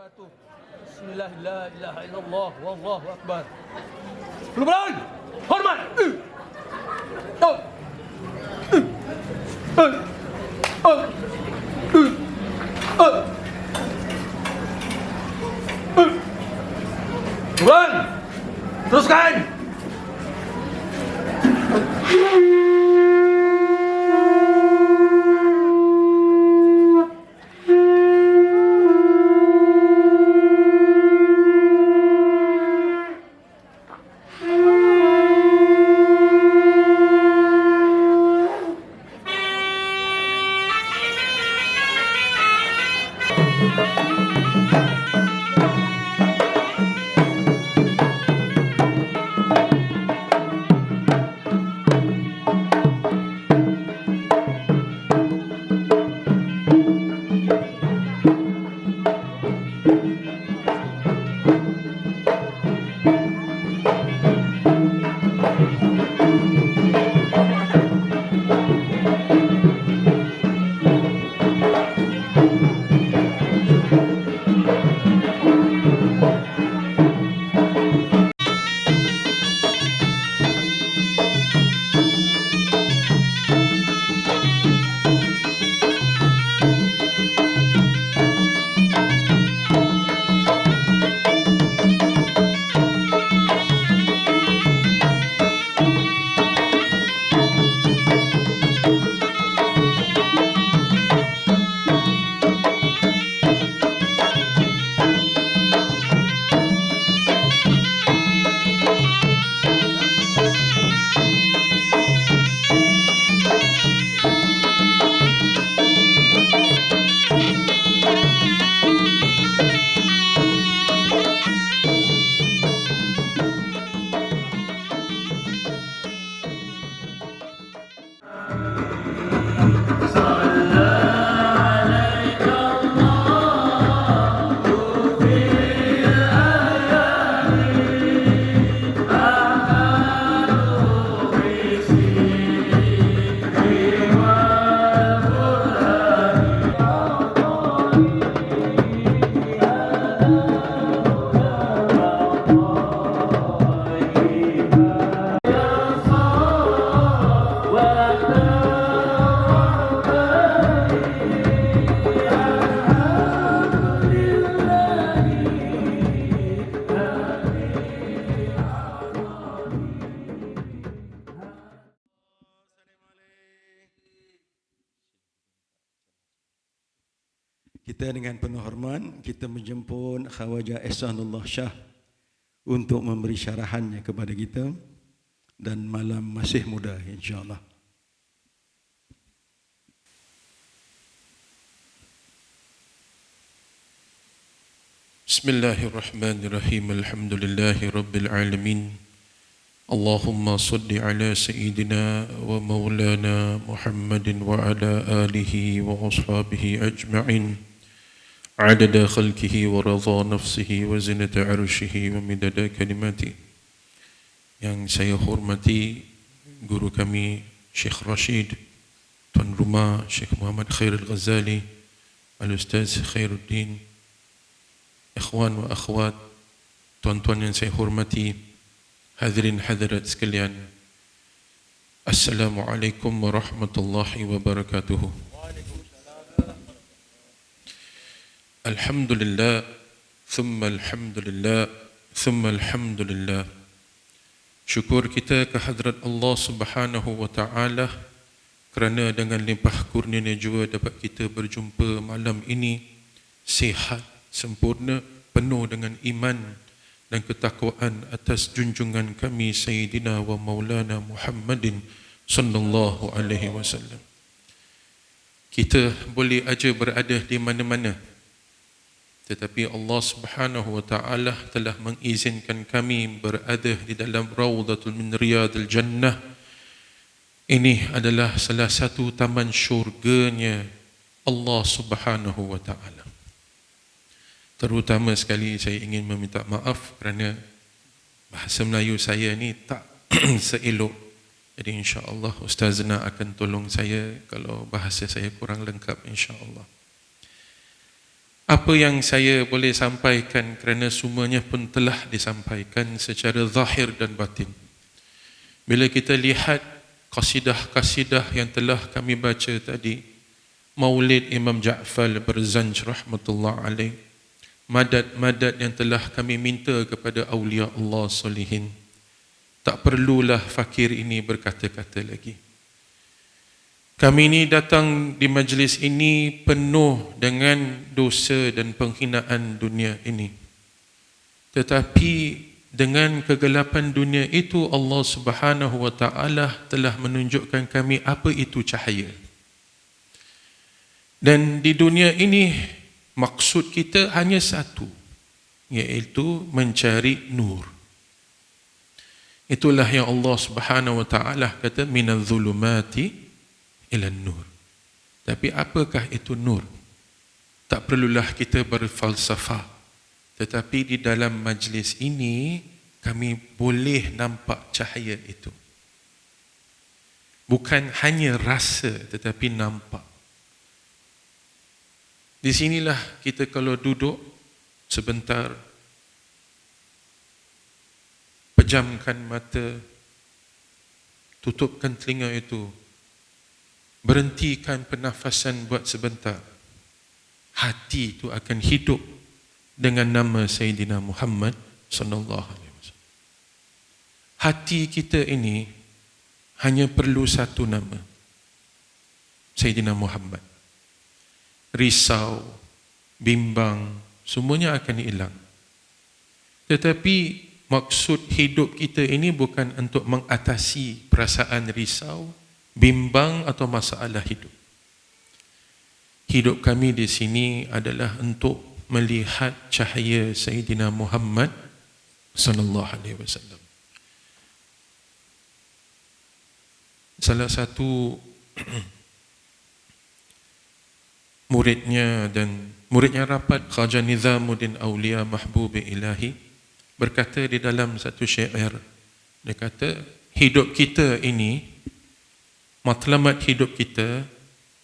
wabarakatuh. Bismillah, la ilaha illallah, wallahu akbar. Pelan-pelan, hormat. Turun, teruskan. Kita dengan penuh hormat, kita menjemput Khawaja Ihsanullah Shah untuk memberi syarahannya kepada kita dan malam masih muda insya-Allah. Bismillahirrahmanirrahim. Alhamdulillahi rabbil alamin. Allahumma salli ala sayyidina wa maulana Muhammadin wa ala alihi wa ashabihi ajma'in. عدد خلقه ورضا نفسه وزنة عرشه ومدد كلماته. Yang saya hormati guru kami Syekh Rashid, Tuan Rumah Syekh Muhammad Khairul Ghazali, Al-Ustaz Khairuddin, ikhwan wa akhwat, tuan-tuan yang saya hormati, hadirin hadirat sekalian, Assalamualaikum warahmatullahi wabarakatuh. Alhamdulillah, thumma alhamdulillah, thumma alhamdulillah. Syukur kita kehadrat Allah Subhanahu wa taala kerana dengan limpah kurnia jua dapat kita berjumpa malam ini sihat, sempurna, penuh dengan iman dan ketakwaan atas junjungan kami Sayyidina wa Maulana Muhammadin sallallahu alaihi wasallam. Kita boleh aja berada di mana-mana, tetapi Allah Subhanahu wa taala telah mengizinkan kami berada di dalam Raudatul min Riyadil Jannah. Ini adalah salah satu taman syurganya Allah Subhanahu wa taala. Terutama sekali saya ingin meminta maaf kerana bahasa Melayu saya ni tak seelok. Jadi insya-Allah Ustazna akan tolong saya kalau bahasa saya kurang lengkap insya-Allah. Apa yang saya boleh sampaikan kerana semuanya pun telah disampaikan secara zahir dan batin. Bila kita lihat qasidah-qasidah yang telah kami baca tadi, Maulid Imam Ja'far Barzanj rahmatullah alaih, madad-madad yang telah kami minta kepada awliya Allah solihin, tak perlulah fakir ini berkata-kata lagi. Kami ini datang di majlis ini penuh dengan dosa dan penghinaan dunia ini. Tetapi dengan kegelapan dunia itu, Allah Subhanahu wa taala telah menunjukkan kami apa itu cahaya. Dan di dunia ini maksud kita hanya satu, iaitu mencari nur. Itulah yang Allah Subhanahu wa taala kata minadz zulumati ila nur. Tapi apakah itu nur? Tak perlulah kita berfalsafah. Tetapi di dalam majlis ini kami boleh nampak cahaya itu. Bukan hanya rasa tetapi nampak. Di sinilah kita kalau duduk sebentar, pejamkan mata, tutupkan telinga itu, berhentikan pernafasan buat sebentar, hati itu akan hidup dengan nama Sayyidina Muhammad sallallahu alaihi wasallam. Hati kita ini hanya perlu satu nama, Sayyidina Muhammad. Risau, bimbang, semuanya akan hilang. Tetapi maksud hidup kita ini bukan untuk mengatasi perasaan risau, bimbang atau masalah hidup. Hidup kami di sini adalah untuk melihat cahaya Sayyidina Muhammad sallallahu alaihi wasallam. Salah satu muridnya rapat, Khaja Nizamuddin Aulia Mahbubi Ilahi, berkata di dalam satu syair, dia kata hidup kita ini, matlamat hidup kita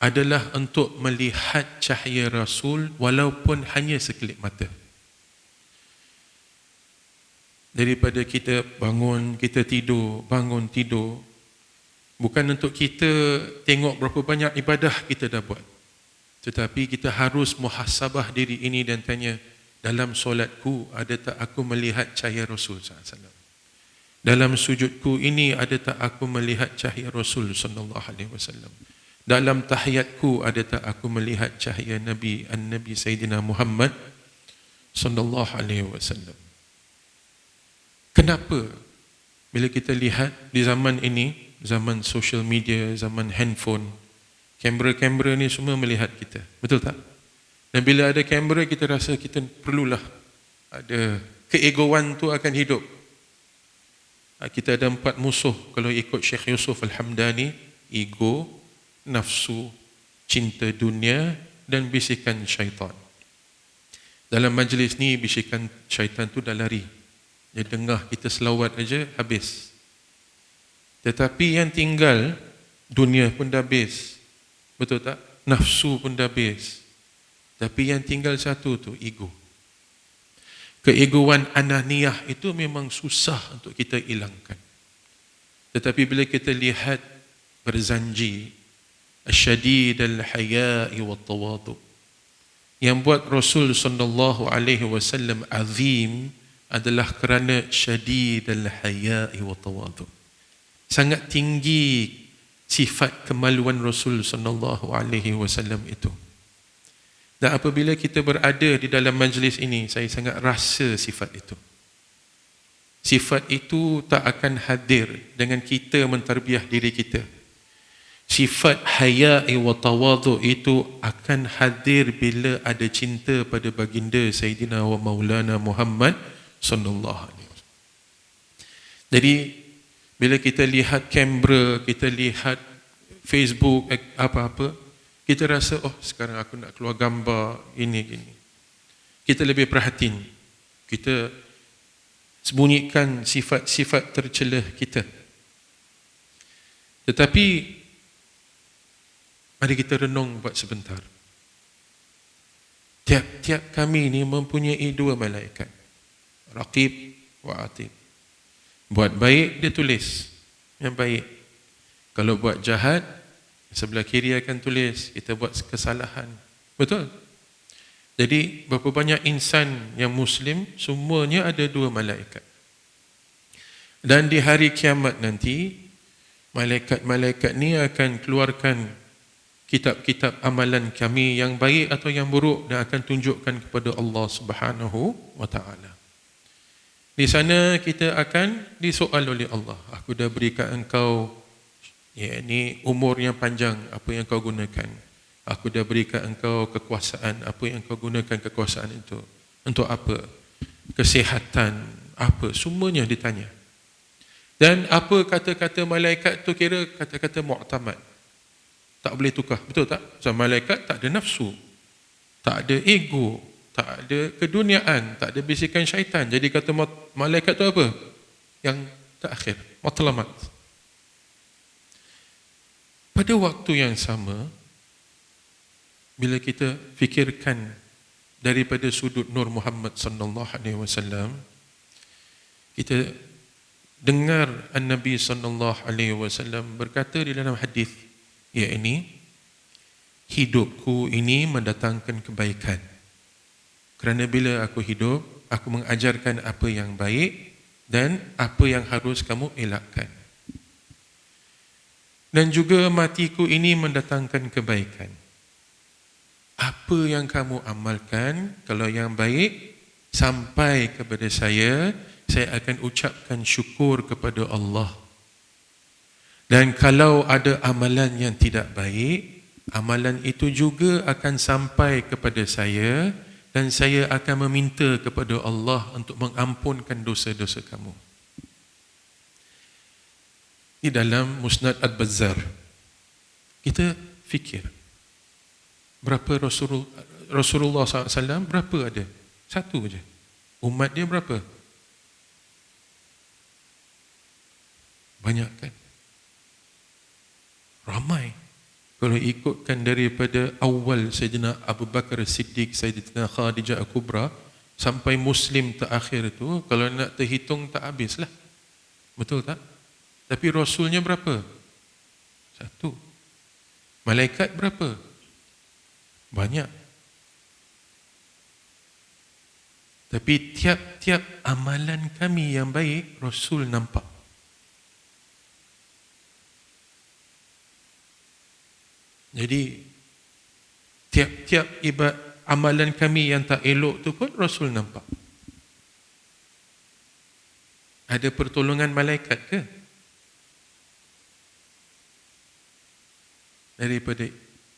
adalah untuk melihat cahaya Rasul walaupun hanya sekelip mata. Daripada kita bangun, kita tidur, bangun tidur, bukan untuk kita tengok berapa banyak ibadah kita dah buat, tetapi kita harus muhasabah diri ini dan tanya, dalam solatku ada tak aku melihat cahaya Rasul SAW? Dalam sujudku ini ada tak aku melihat cahaya Rasul SAW? Dalam tahiyatku ada tak aku melihat cahaya Nabi An-Nabi Sayyidina Muhammad sallallahu alaihi wasallam? Kenapa bila kita lihat di zaman ini, zaman social media, zaman handphone, kamera-kamera ni semua melihat kita, betul tak? Dan bila ada kamera, kita rasa kita perlulah ada keegoan tu akan hidup. Kita ada 4 musuh kalau ikut Syekh Yusuf Al-Hamdani: ego, nafsu, cinta dunia dan bisikan syaitan. Dalam majlis ni bisikan syaitan tu dah lari. Dia dengar kita selawat aja habis. Tetapi yang tinggal, dunia pun dah habis. Betul tak? Nafsu pun dah habis. Tapi yang tinggal satu tu, ego. Keegoan ananiyah itu memang susah untuk kita hilangkan. Tetapi bila kita lihat Barzanji, Asyadid al-haya'i wa tawadu, yang buat Rasul sallallahu alaihi wasallam azim adalah kerana syadid al-haya'i wa tawadu. Sangat tinggi sifat kemaluan Rasul sallallahu alaihi wasallam itu. Dan apabila kita berada di dalam majlis ini, saya sangat rasa sifat itu. Sifat itu tak akan hadir dengan kita mentarbiah diri kita. Sifat haya'i wa tawadhu itu akan hadir bila ada cinta pada baginda Sayyidina wa Maulana Muhammad sallallahu alaihi wasallam. Jadi bila kita lihat kamera, kita lihat Facebook, apa-apa, kita rasa, oh sekarang aku nak keluar gambar ini gini. Kita lebih perhatiin. Kita sembunyikan sifat-sifat tercelah kita. Tetapi mari kita renung buat sebentar. Tiap-tiap kami ni mempunyai dua malaikat, Raqib wa Atid. Buat baik dia tulis yang baik. Kalau buat jahat, sebelah kiri akan tulis kita buat kesalahan. Betul? Jadi berapa banyak insan yang Muslim, semuanya ada dua malaikat. Dan di hari kiamat nanti, malaikat-malaikat ni akan keluarkan kitab-kitab amalan kami yang baik atau yang buruk dan akan tunjukkan kepada Allah Subhanahu wa taala. Di sana kita akan disoal oleh Allah. Aku dah berikan engkau umur yang panjang, apa yang kau gunakan? Aku dah berikan engkau kekuasaan, apa yang kau gunakan kekuasaan itu? Untuk apa? Kesihatan, apa? Semuanya ditanya. Dan apa kata-kata malaikat tu kira kata-kata mu'tamad. Tak boleh tukar, betul tak? So, malaikat tak ada nafsu, tak ada ego, tak ada keduniaan, tak ada bisikan syaitan. Jadi kata malaikat tu apa? Yang terakhir, matlamat. Pada waktu yang sama, bila kita fikirkan daripada sudut Nur Muhammad sallallahu alaihi wasallam, kita dengar An-Nabi sallallahu alaihi wasallam berkata di dalam hadis, yakni hidupku ini mendatangkan kebaikan. Kerana bila aku hidup, aku mengajarkan apa yang baik dan apa yang harus kamu elakkan. Dan juga matiku ini mendatangkan kebaikan. Apa yang kamu amalkan, kalau yang baik, sampai kepada saya akan ucapkan syukur kepada Allah. Dan kalau ada amalan yang tidak baik, amalan itu juga akan sampai kepada saya dan saya akan meminta kepada Allah untuk mengampunkan dosa-dosa kamu. Di dalam Musnad Al-Bazzar, kita fikir, berapa Rasulullah SAW, berapa ada? Satu je. Umat dia berapa? Banyak kan? Ramai. Kalau ikutkan daripada awal Sayyidina Abu Bakar Siddiq, Sayyidina Khadijah Al-Kubra, sampai Muslim terakhir itu, kalau nak terhitung tak habislah. Betul tak? Tapi Rasulnya berapa? Satu. Malaikat berapa? Banyak. Tapi tiap-tiap amalan kami yang baik, Rasul nampak. Jadi tiap-tiap amalan kami yang tak elok tu pun Rasul nampak. Ada pertolongan malaikat ke? Daripada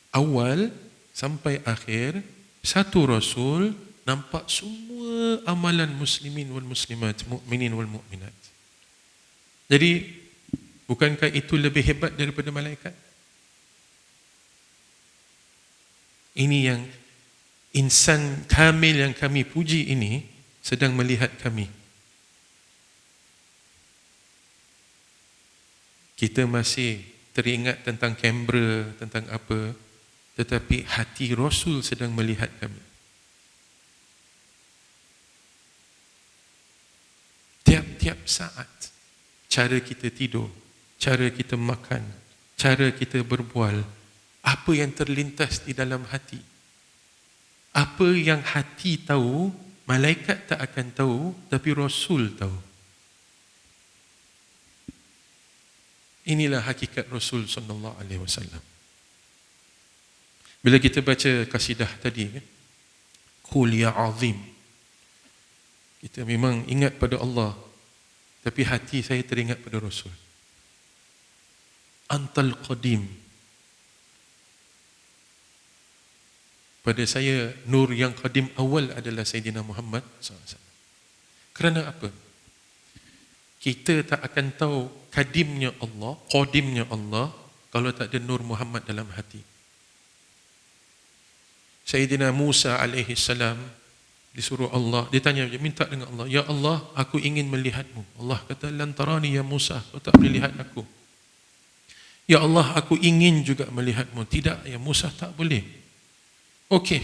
awal sampai akhir, satu Rasul nampak semua amalan muslimin wal muslimat, mukminin wal mukminat. Jadi bukankah itu lebih hebat daripada malaikat? Ini yang insan kamil yang kami puji ini sedang melihat kami. Kita masih teringat tentang kamera, tentang apa, tetapi hati Rasul sedang melihat kami. Tiap-tiap saat, cara kita tidur, cara kita makan, cara kita berbual, apa yang terlintas di dalam hati. Apa yang hati tahu, malaikat tak akan tahu, tapi Rasul tahu. Inilah hakikat Rasul sallallahu alaihi wasallam. Bila kita baca kasidah tadi, Qul ya azim, kita memang ingat pada Allah, tapi hati saya teringat pada Rasul. Antal qadim, pada saya nur yang qadim awal adalah Sayyidina Muhammad SAW. Kerana apa? Kita tak akan tahu kadimnya Allah, qadimnya Allah, kalau tak ada nur Muhammad dalam hati. Sayyidina Musa alaihi salam disuruh Allah, dia tanya, dia minta dengan Allah, ya Allah, aku ingin melihatmu. Allah kata, lan tarani ya Musa, kau tak boleh lihat aku. Ya Allah, aku ingin juga melihatmu. Tidak, ya Musa, tak boleh. Okey,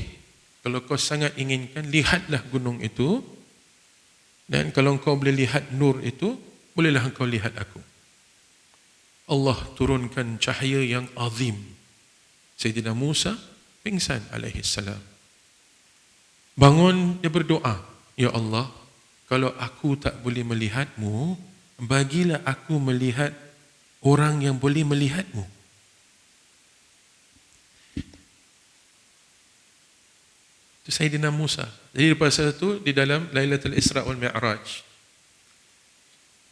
Kalau kau sangat inginkan, lihatlah gunung itu. Dan kalau kau boleh lihat nur itu, bolehlah kau lihat aku. Allah turunkan cahaya yang azim. Sayyidina Musa pingsan alaihi salam. Bangun, dia berdoa, Ya Allah, kalau aku tak boleh melihatmu, bagilah aku melihat orang yang boleh melihatmu. Itu Sayyidina Musa. Jadi lepas itu di dalam Lailatul Isra wal Mi'raj,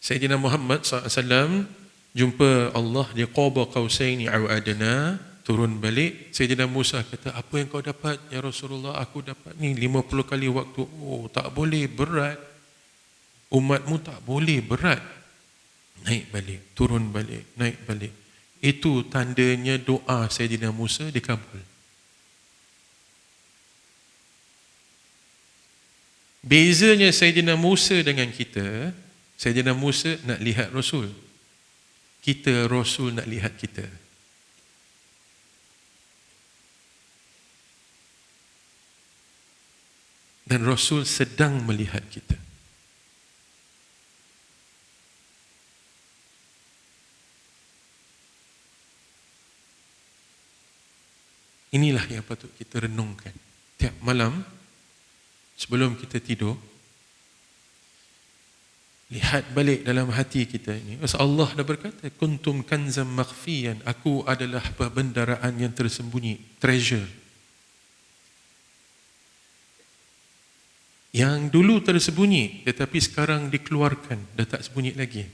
Sayyidina Muhammad SAW jumpa Allah di Qaba Qausaini aw adna, turun balik. Sayyidina Musa kata, apa yang kau dapat ya Rasulullah? Aku dapat ni 50 kali waktu. Oh, tak boleh, berat. Umatmu tak boleh, berat. Naik balik, turun balik, naik balik. Itu tandanya doa Sayyidina Musa dikabul. Bezanya Sayyidina Musa dengan kita, Sayyidina Musa nak lihat Rasul. Kita, Rasul nak lihat kita. Dan Rasul sedang melihat kita. Inilah yang patut kita renungkan tiap malam sebelum kita tidur. Lihat balik dalam hati kita ini. Allah dah berkata, kuntum kanzam makhfiyan, aku adalah perbendaraan yang tersembunyi, treasure. Yang dulu tersembunyi tetapi sekarang dikeluarkan, dah tak sembunyi lagi.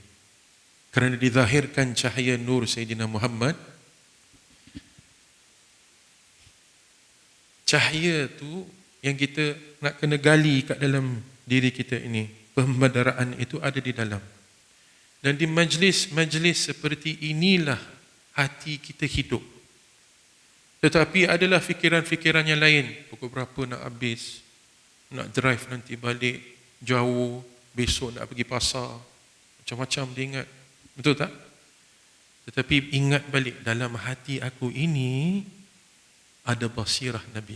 Kerana dizahirkan cahaya nur Sayyidina Muhammad. Cahaya tu yang kita nak kena gali kat dalam diri kita ini. Pembendaraan itu ada di dalam. Dan di majlis-majlis seperti inilah hati kita hidup. Tetapi adalah fikiran-fikiran yang lain. Pukul berapa nak habis? Nak drive nanti balik jauh, besok nak pergi pasar. Macam-macam dia ingat. Betul tak? Tetapi ingat balik, dalam hati aku ini ada basirah Nabi.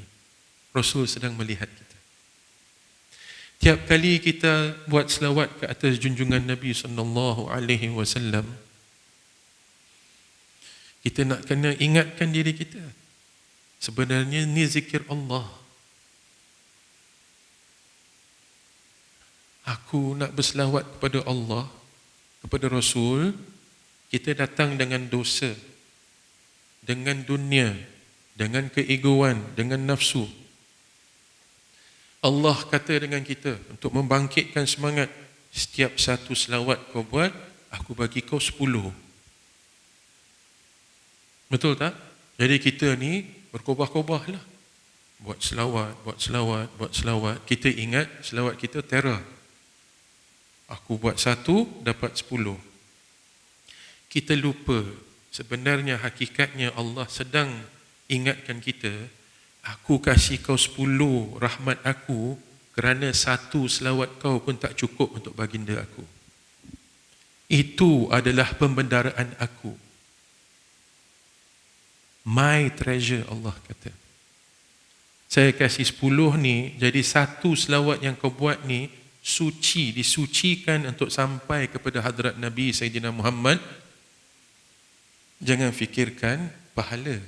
Rasul sedang melihat kita. Tiap kali kita buat selawat ke atas junjungan Nabi SAW, kita nak kena ingatkan diri kita. Sebenarnya ni zikir Allah. Aku nak berselawat kepada Allah, kepada Rasul. Kita datang dengan dosa, dengan dunia, dengan keegoan, dengan nafsu. Allah kata dengan kita untuk membangkitkan semangat, setiap satu selawat kau buat, aku bagi kau 10. Betul tak? Jadi kita ni berkobah-kobah lah. Buat selawat, buat selawat, buat selawat. Kita ingat selawat kita terror. Aku buat 1, dapat 10. Kita lupa sebenarnya hakikatnya Allah sedang ingatkan kita, aku kasih kau 10 rahmat aku kerana 1 selawat kau pun tak cukup untuk baginda aku. Itu adalah pembendaraan aku. My treasure, Allah kata. Saya kasih 10 ni, jadi 1 selawat yang kau buat ni suci, disucikan untuk sampai kepada hadrat Nabi Sayyidina Muhammad. Jangan fikirkan pahala.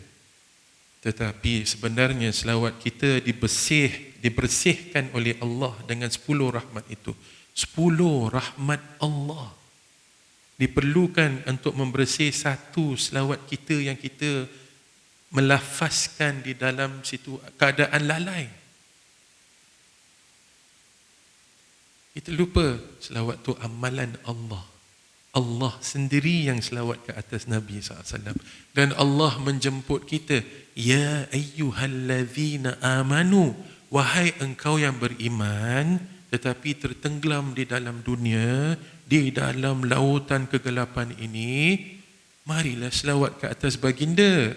Tetapi sebenarnya selawat kita dibersihkan oleh Allah dengan 10 rahmat itu. 10 rahmat Allah diperlukan untuk membersih 1 selawat kita yang kita melafazkan di dalam situ keadaan lalai. Kita lupa selawat tu amalan Allah. Allah sendiri yang selawat ke atas Nabi SAW. Dan Allah menjemput kita, ya ayyuhallazina amanu, wahai engkau yang beriman tetapi tertenggelam di dalam dunia, di dalam lautan kegelapan ini, marilah selawat ke atas baginda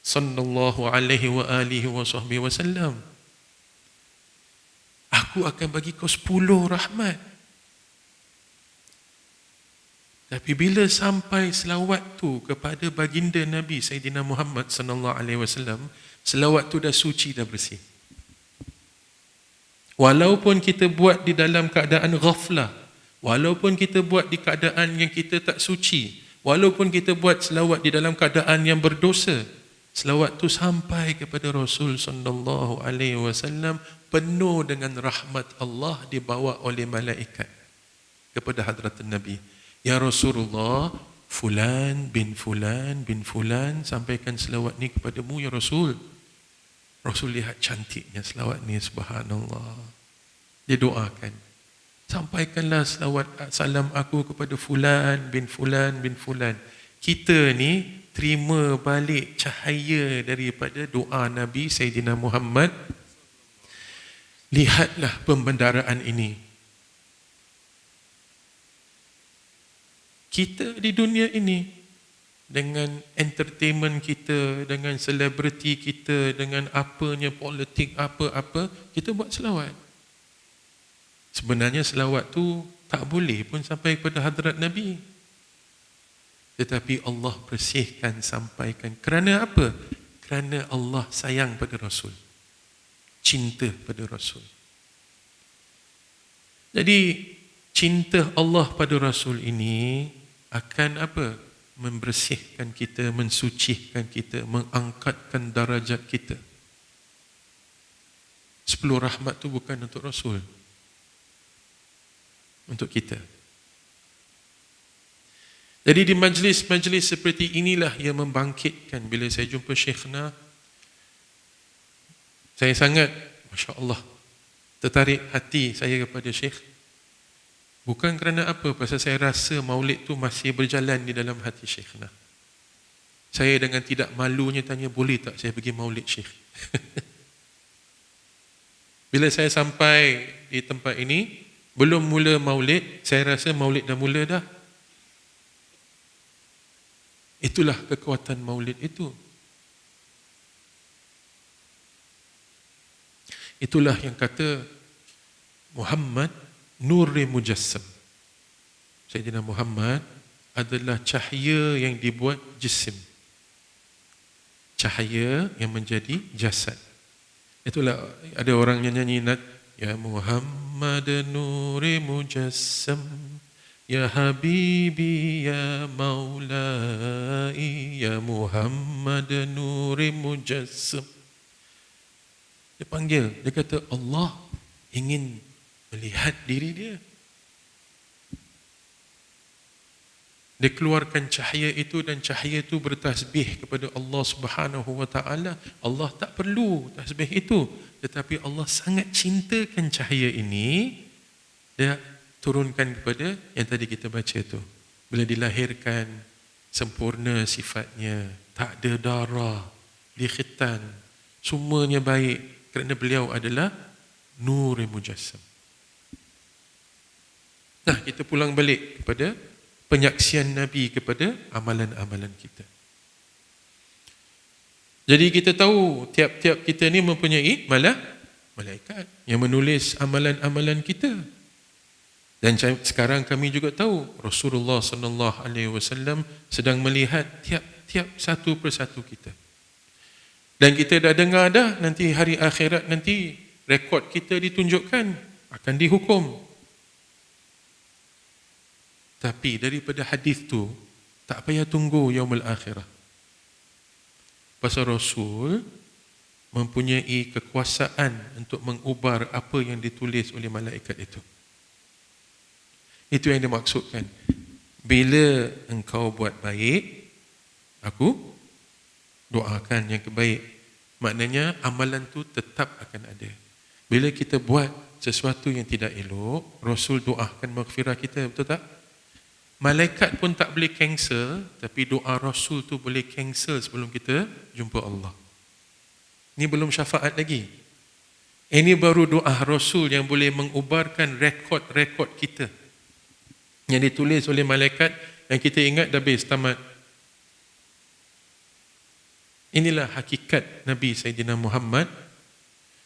sallallahu alaihi wa alihi wasallam. Aku akan bagi kau 10 rahmat. Tapi bila sampai selawat tu kepada baginda Nabi Sayyidina Muhammad sallallahu alaihi wasallam, selawat tu dah suci, dah bersih. Walaupun kita buat di dalam keadaan ghaflah, walaupun kita buat di keadaan yang kita tak suci, walaupun kita buat selawat di dalam keadaan yang berdosa, selawat tu sampai kepada Rasul sallallahu alaihi wasallam penuh dengan rahmat Allah, dibawa oleh malaikat kepada hadrat Nabi. Ya Rasulullah, fulan bin fulan bin fulan sampaikan selawat ni kepadamu ya Rasul. Rasul lihat cantiknya selawat ni, subhanallah. Dia doakan, sampaikanlah selawat salam aku kepada fulan bin fulan bin fulan. Kita ni terima balik cahaya daripada doa Nabi Sayyidina Muhammad. Lihatlah pembendaraan ini. Kita di dunia ini, dengan entertainment kita, dengan selebriti kita, dengan apanya politik apa-apa, kita buat selawat. Sebenarnya selawat tu tak boleh pun sampai kepada hadrat Nabi. Tetapi Allah bersihkan, sampaikan. Kerana apa? Kerana Allah sayang pada Rasul. Cinta pada Rasul. Jadi, cinta Allah pada Rasul ini akan apa? Membersihkan kita, mensucikan kita, mengangkatkan darajat kita. 10 rahmat tu bukan untuk Rasul, untuk kita. Jadi di majlis-majlis seperti inilah yang membangkitkan. Bila saya jumpa Syekhna, saya sangat, Masya Allah, tertarik hati saya kepada Syekh. Bukan kerana apa, pasal saya rasa maulid tu masih berjalan di dalam hati Syekhna. Saya dengan tidak malunya tanya, boleh tak saya pergi maulid Syekh? Bila saya sampai di tempat ini, belum mula maulid, saya rasa maulid dah mula dah. Itulah kekuatan maulid itu. Itulah yang kata Muhammad Nur Mujassam. Sayyidina Muhammad adalah cahaya yang dibuat jisim. Cahaya yang menjadi jasad. Itulah ada orang yang nyanyi nat, Ya Muhammad Nur Mujassam, Ya Habibi Ya Maulai, Ya Muhammad Nur Mujassam. Dia panggil, dia kata Allah ingin melihat diri dia. Dia keluarkan cahaya itu dan cahaya itu bertasbih kepada Allah Subhanahu wa taala. Allah tak perlu tasbih itu, tetapi Allah sangat cintakan cahaya ini. Dia turunkan kepada yang tadi kita baca tu. Bila dilahirkan, sempurna sifatnya, tak ada darah, dikhitan, semuanya baik kerana beliau adalah Nur Mujassam. Nah, kita pulang balik kepada penyaksian Nabi kepada amalan-amalan kita. Jadi kita tahu tiap-tiap kita ni mempunyai malaikat yang menulis amalan-amalan kita. Dan sekarang kami juga tahu Rasulullah sallallahu alaihi wasallam sedang melihat tiap-tiap satu persatu kita. Dan kita dah dengar dah, nanti hari akhirat nanti rekod kita ditunjukkan, akan dihukum. Tapi daripada hadis tu, tak payah tunggu yaumul akhirah. Pasal Rasul mempunyai kekuasaan untuk mengubar apa yang ditulis oleh malaikat itu. Itu yang dimaksudkan. Bila engkau buat baik, aku doakan yang kebaik. Maknanya amalan tu tetap akan ada. Bila kita buat sesuatu yang tidak elok, Rasul doakan maghfirah kita, betul tak? Malaikat pun tak boleh cancel, tapi doa Rasul tu boleh cancel sebelum kita jumpa Allah. Ini belum syafaat lagi. Ini baru doa Rasul yang boleh mengubarkan rekod-rekod kita. Yang ditulis oleh malaikat, yang kita ingat dah habis, tamat. Inilah hakikat Nabi Sayyidina Muhammad.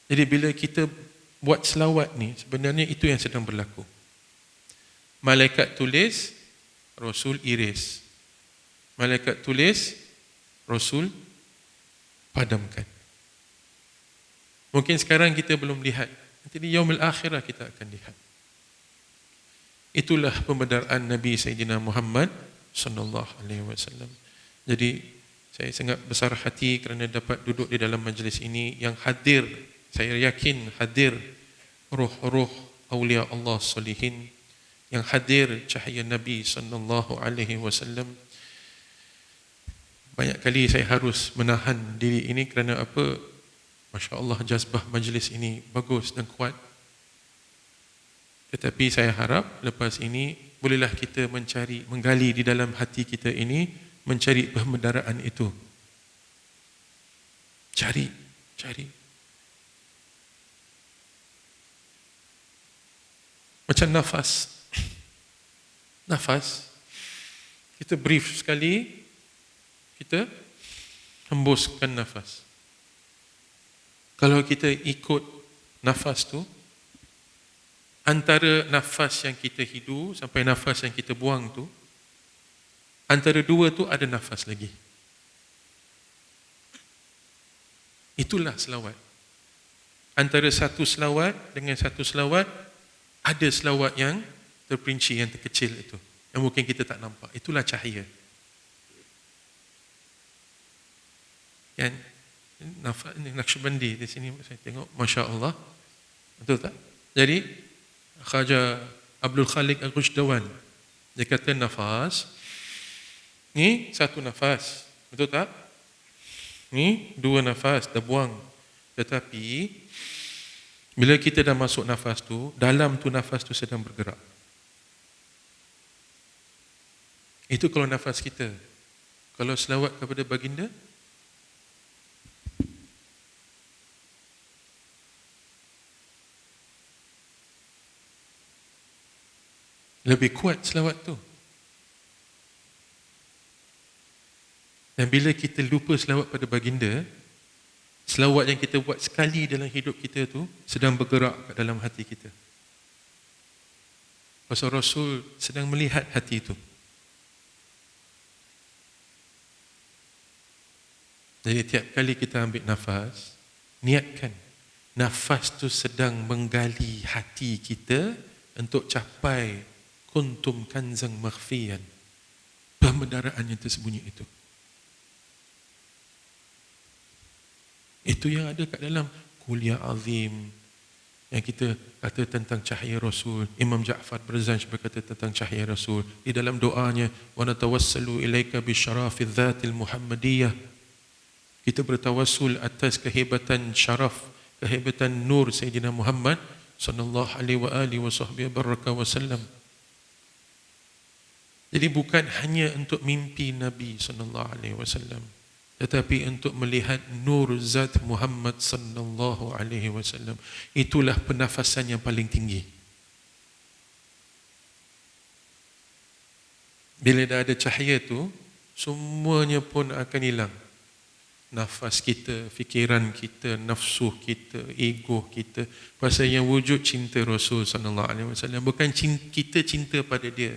Jadi bila kita buat selawat ni, sebenarnya itu yang sedang berlaku. Malaikat tulis, Rasul iris. Malaikat tulis, Rasul padamkan. Mungkin sekarang kita belum lihat, Nanti di yaumil akhirah kita akan lihat. Itulah pembedaraan Nabi Sayyidina Muhammad sallallahu alaihi wasallam. Jadi saya sangat besar hati kerana dapat duduk di dalam majlis ini, yang hadir, saya yakin hadir roh-roh awliya Allah salihin, yang hadir cahaya Nabi sallallahu alaihi wasallam. Banyak kali saya harus menahan diri ini kerana apa? Masya-Allah, jazbah majlis ini bagus dan kuat. Tetapi saya harap lepas ini bolehlah kita menggali di dalam hati kita ini, mencari pembedaraan itu. Cari. Macam nafas. Kita brief sekali, kita hembuskan nafas. Kalau kita ikut nafas tu, antara nafas yang kita hidu sampai nafas yang kita buang tu, antara dua tu ada nafas lagi. Itulah selawat. Antara satu selawat dengan satu selawat, ada selawat yang terperinci, yang terkecil itu, yang mungkin kita tak nampak. Itulah cahaya. Kan? Nafas ini Naqsyabandi di sini saya tengok, masya-Allah. Betul tak? Jadi Khaja Abdul Khalik Al-Rushdawan, dia kata nafas ni satu nafas, betul tak? Ni dua nafas dah buang. Tetapi bila kita dah masuk nafas tu, dalam tu nafas tu sedang bergerak. Itu kalau nafas kita. Kalau selawat kepada baginda, lebih kuat selawat tu. Dan bila kita lupa selawat pada baginda, selawat yang kita buat sekali dalam hidup kita tu sedang bergerak kat dalam hati kita. Pasal Rasul sedang melihat hati itu. Jadi tiap kali kita ambil nafas, niatkan nafas tu sedang menggali hati kita untuk capai kuntum kanzan makhfiyan, pembedaraan yang tersembunyi itu. Itu yang ada kat dalam Qul Ya Azim, yang kita kata tentang cahaya Rasul. Imam Ja'far Barzanj berkata tentang cahaya Rasul di dalam doanya, wa natawassalu ilaika bi syarafil dzatil muhammadiyah. Kita bertawassul atas kehebatan syaraf, kehebatan nur Sayyidina Muhammad sallallahu alaihi wasallam. Jadi bukan hanya untuk mimpi Nabi sallallahu alaihi wasallam, tetapi untuk melihat nur zat Muhammad sallallahu alaihi wasallam. Itulah pernafasan yang paling tinggi. Bila dah ada cahaya tu, semuanya pun akan hilang. Nafas kita, fikiran kita, nafsu kita, ego kita. Pasal yang wujud cinta Rasul sallallahu alaihi wasallam, bukan kita cinta pada dia.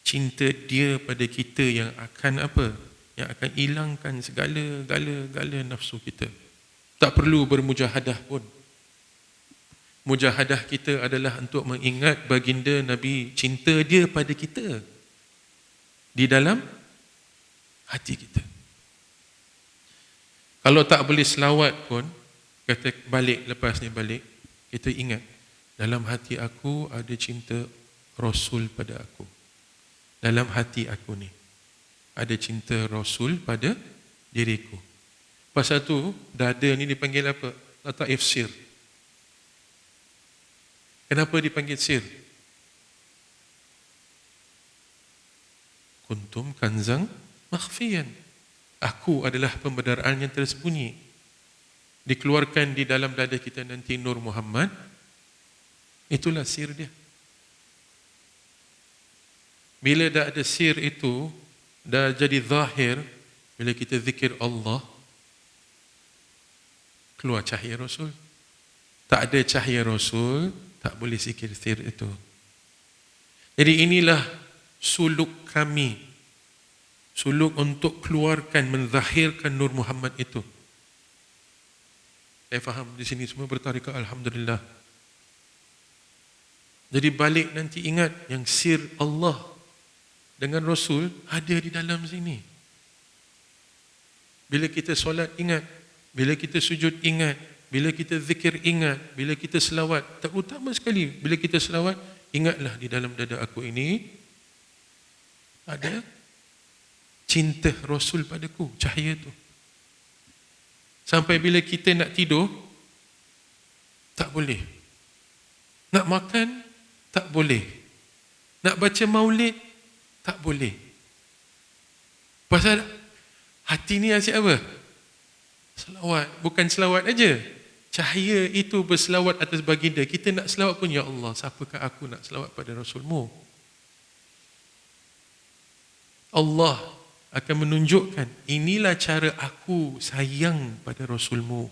Cinta dia pada kita yang akan apa? Yang akan hilangkan segala nafsu kita. Tak perlu bermujahadah pun. Mujahadah kita adalah untuk mengingat baginda Nabi, cinta dia pada kita di dalam hati kita. Kalau tak boleh selawat pun, kata balik, lepas ni balik, kita ingat dalam hati aku ada cinta Rasul pada aku. Dalam hati aku ni ada cinta Rasul pada diriku. Pasal tu dada ni dipanggil apa? Lataif sir. Kenapa dipanggil sir? Kuntum kanzan makhfiyan. Aku adalah pembedaraan yang tersembunyi. Dikeluarkan di dalam dada kita nanti Nur Muhammad. Itulah sir dia. Bila dah ada sir itu, dah jadi zahir, bila kita zikir Allah, keluar cahaya Rasul. Tak ada cahaya Rasul, tak boleh zikir sir itu. Jadi inilah suluk kami. Suluk untuk keluarkan, menzahirkan Nur Muhammad itu. Saya faham di sini semua bertarekat, alhamdulillah. Jadi balik nanti ingat yang sir Allah dengan Rasul ada di dalam sini. Bila kita solat ingat, bila kita sujud ingat, bila kita zikir ingat, bila kita selawat, terutama sekali bila kita selawat, ingatlah di dalam dada aku ini ada cinta Rasul padaku, cahaya tu. Sampai bila kita nak tidur, tak boleh. Nak makan, tak boleh. Nak baca maulid, tak boleh. Pasal hati ni asyik apa? Selawat. Bukan selawat aja. Cahaya itu berselawat atas baginda. Kita nak selawat pun, ya Allah, siapakah aku nak selawat pada Rasulmu? Allah akan menunjukkan, inilah cara aku sayang pada Rasulmu.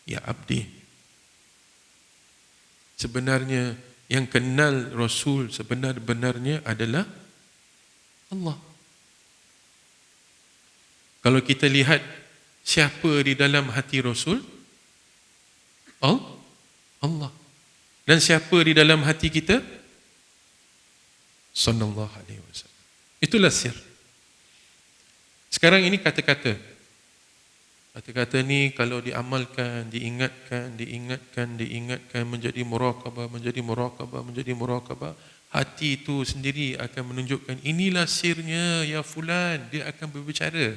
Ya abdi. Sebenarnya yang kenal Rasul sebenar-benarnya adalah Allah. Kalau kita lihat siapa di dalam hati Rasul, Allah. Dan siapa di dalam hati kita? Sallallahu alaihi wasallam. Itulah sir. Sekarang ini kata-kata. Kata-kata ni kalau diamalkan, diingatkan, menjadi muraqabah, hati itu sendiri akan menunjukkan, inilah sirnya ya fulan, dia akan berbicara.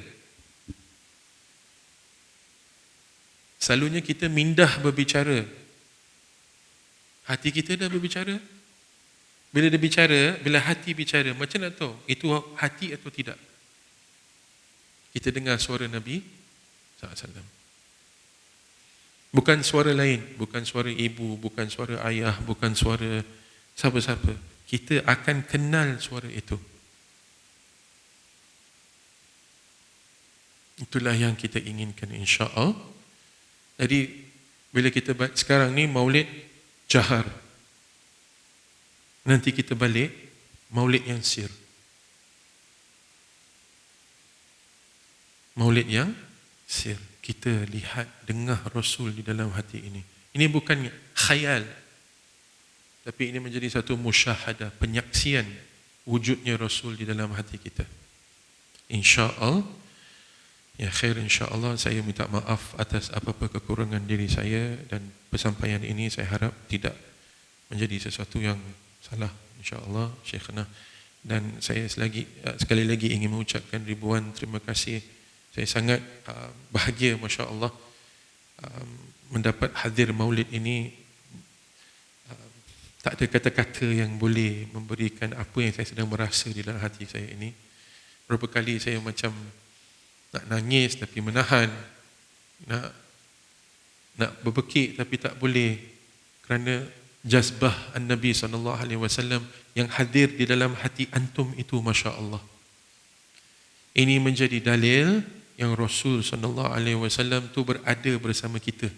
Selalunya kita mindah berbicara. Hati kita dah berbicara. Bila dia bicara, bila hati bicara, macam nak tahu itu hati atau tidak? Kita dengar suara Nabi SAW. Bukan suara lain, bukan suara ibu, bukan suara ayah, bukan suara siapa-siapa. Kita akan kenal suara itu. Itulah yang kita inginkan, insya-Allah. Jadi bila kita sekarang ni maulid jahar, nanti kita balik maulid yang sir. Maulid yang sir. Kita lihat, dengar Rasul di dalam hati ini. Ini bukan khayal, tapi ini menjadi satu musyahadah, penyaksian wujudnya Rasul di dalam hati kita. InsyaAllah, ya khair, insyaAllah. Saya minta maaf atas apa-apa kekurangan diri saya, dan persampaian ini saya harap tidak menjadi sesuatu yang salah, insyaAllah, Syekhana. Dan saya sekali lagi ingin mengucapkan ribuan terima kasih. Saya sangat bahagia, Masya Allah, mendapat hadir maulid ini. Tak ada kata-kata yang boleh memberikan apa yang saya sedang merasa di dalam hati saya ini. Berapa kali saya macam nak nangis tapi menahan, nak berbekik tapi tak boleh, kerana jazbah An-Nabi SAW yang hadir di dalam hati antum itu, Masya Allah. Ini menjadi dalil yang Rasul SAW tu berada bersama kita.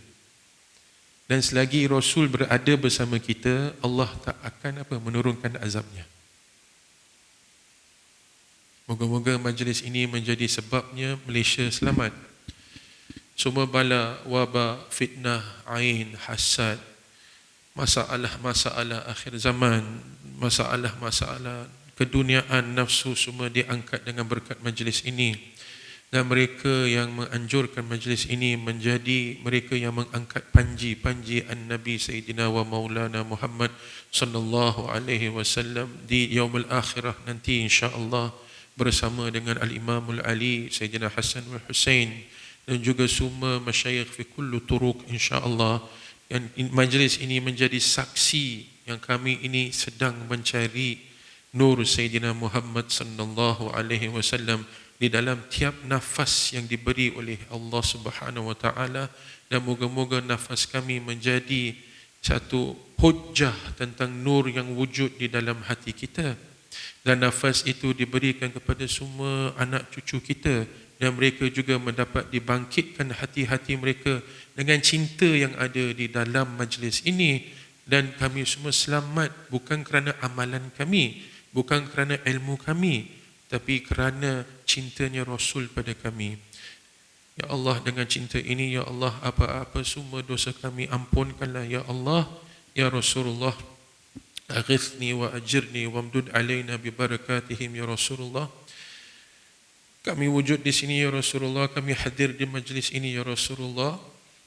Dan selagi Rasul berada bersama kita, Allah tak akan menurunkan azabnya. Moga-moga majlis ini menjadi sebabnya Malaysia selamat. Semua bala, wabak, fitnah, ain, hasad, masalah-masalah akhir zaman, masalah-masalah keduniaan, nafsu, semua diangkat dengan berkat majlis ini. Dan mereka yang menganjurkan majlis ini menjadi mereka yang mengangkat panji-panji An-Nabi Sayyidina wa Maulana Muhammad sallallahu alaihi wasallam di yaumul akhirah nanti, insya-Allah, bersama dengan Al-Imamul Ali Sayyidina Hasan wal Husain, dan juga semua masyayikh fi kullu turuq, insya-Allah. Dan majlis ini menjadi saksi yang kami ini sedang mencari nur Sayyidina Muhammad sallallahu alaihi wasallam di dalam tiap nafas yang diberi oleh Allah Subhanahu wa taala, dan moga-moga nafas kami menjadi satu hujjah tentang nur yang wujud di dalam hati kita, dan nafas itu diberikan kepada semua anak cucu kita, dan mereka juga mendapat dibangkitkan hati-hati mereka dengan cinta yang ada di dalam majlis ini. Dan kami semua selamat bukan kerana amalan kami, bukan kerana ilmu kami, tapi kerana cintanya Rasul pada kami. Ya Allah, dengan cinta ini, Ya Allah, apa-apa semua dosa kami ampunkanlah, Ya Allah. Ya Rasulullah, aghithni wa ajirni wamdud alaina bi barakatihim, Ya Rasulullah. Kami wujud di sini, Ya Rasulullah, kami hadir di majlis ini, Ya Rasulullah,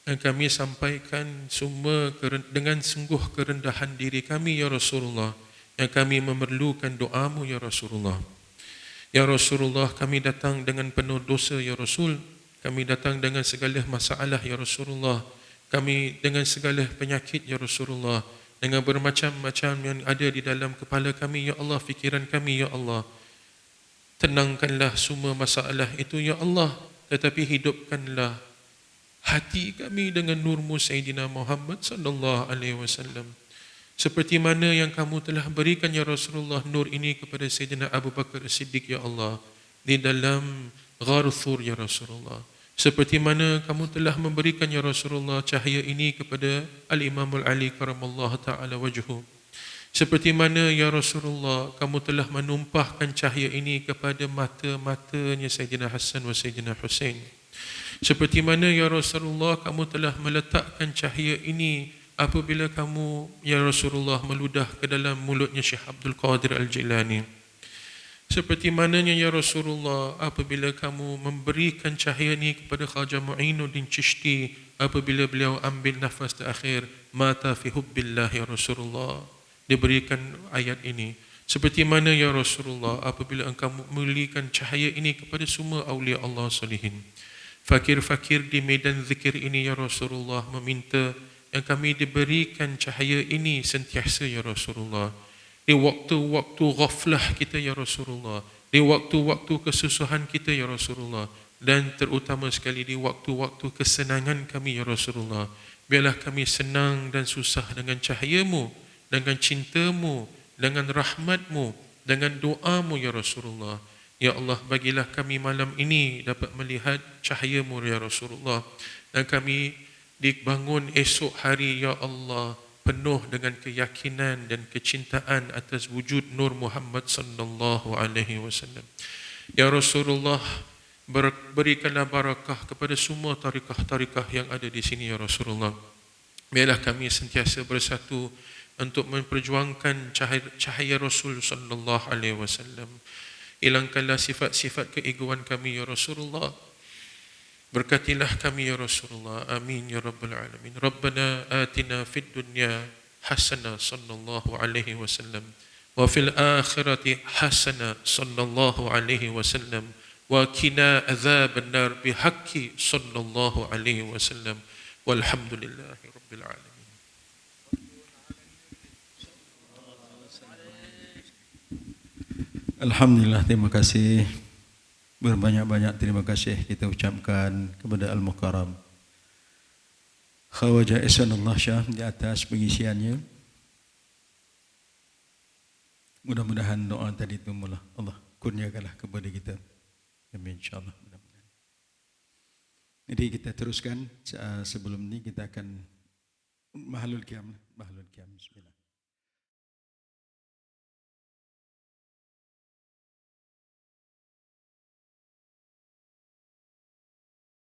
dan kami sampaikan semua dengan sungguh kerendahan diri kami, Ya Rasulullah, yang kami memerlukan doamu, Ya Rasulullah. Ya Rasulullah, kami datang dengan penuh dosa, Ya Rasul. Kami datang dengan segala masalah, Ya Rasulullah. Kami dengan segala penyakit, Ya Rasulullah. Dengan bermacam-macam yang ada di dalam kepala kami, Ya Allah, fikiran kami, Ya Allah. Tenangkanlah semua masalah itu, Ya Allah. Tetapi hidupkanlah hati kami dengan nurmu Sayyidina Muhammad sallallahu alaihi wasallam. Seperti mana yang kamu telah berikan, Ya Rasulullah, nur ini kepada Sayyidina Abu Bakar As-Siddiq, Ya Allah, di dalam Ghar Thur, Ya Rasulullah. Seperti mana kamu telah memberikan, Ya Rasulullah, cahaya ini kepada Al-Imam Al-Ali karamallahu ta'ala wajhu. Seperti mana, Ya Rasulullah, kamu telah menumpahkan cahaya ini kepada mata-matanya Sayyidina Hasan wa Sayyidina Husain. Seperti mana, Ya Rasulullah, kamu telah meletakkan cahaya ini apabila kamu, Ya Rasulullah, meludah ke dalam mulutnya Syekh Abdul Qadir Al-Jilani. Seperti mananya, Ya Rasulullah, apabila kamu memberikan cahaya ini kepada Khaja Mu'inuddin Chishti apabila beliau ambil nafas terakhir, mata fi hubbillah, Ya Rasulullah, diberikan ayat ini. Seperti mana, Ya Rasulullah, apabila engkau memberikan cahaya ini kepada semua awliya Allah salihin. Fakir-fakir di medan zikir ini, Ya Rasulullah, meminta yang kami diberikan cahaya ini sentiasa, Ya Rasulullah. Di waktu-waktu ghaflah kita, Ya Rasulullah. Di waktu-waktu kesusahan kita, Ya Rasulullah. Dan terutama sekali di waktu-waktu kesenangan kami, Ya Rasulullah. Biarlah kami senang dan susah dengan cahayamu, dengan cintamu, dengan rahmatmu, dengan doamu, Ya Rasulullah. Ya Allah, bagilah kami malam ini dapat melihat cahayamu, Ya Rasulullah. Dan kami dibangun esok hari, Ya Allah, penuh dengan keyakinan dan kecintaan atas wujud Nur Muhammad sallallahu alaihi wasallam. Ya Rasulullah, berikanlah barakah kepada semua tarikah-tarikah yang ada di sini, Ya Rasulullah. Biarlah kami sentiasa bersatu untuk memperjuangkan cahaya Rasul sallallahu alaihi wasallam. Hilangkanlah sifat-sifat keegoan kami, Ya Rasulullah. Berkatilah kami, Ya Rasulullah. Amin ya rabbal alamin. Rabbana atina fid dunya hasanah sallallahu alaihi wasallam wa fil akhirati hasanah sallallahu alaihi wasallam wa qina adzaban nar bihaqqi sallallahu alaihi wasallam. Walhamdulillahi rabbil alamin. Alhamdulillah, terima kasih. Berbanyak-banyak terima kasih kita ucapkan kepada Al-Mukarram Khawaja Ihsanullah Shah di atas pengisiannya. Mudah-mudahan doa tadi itu Allah kurniakanlah kepada kita. Amin, insyaAllah. Jadi kita teruskan. Sebelum ini kita akan Mahalul Qiyam. Bismillah.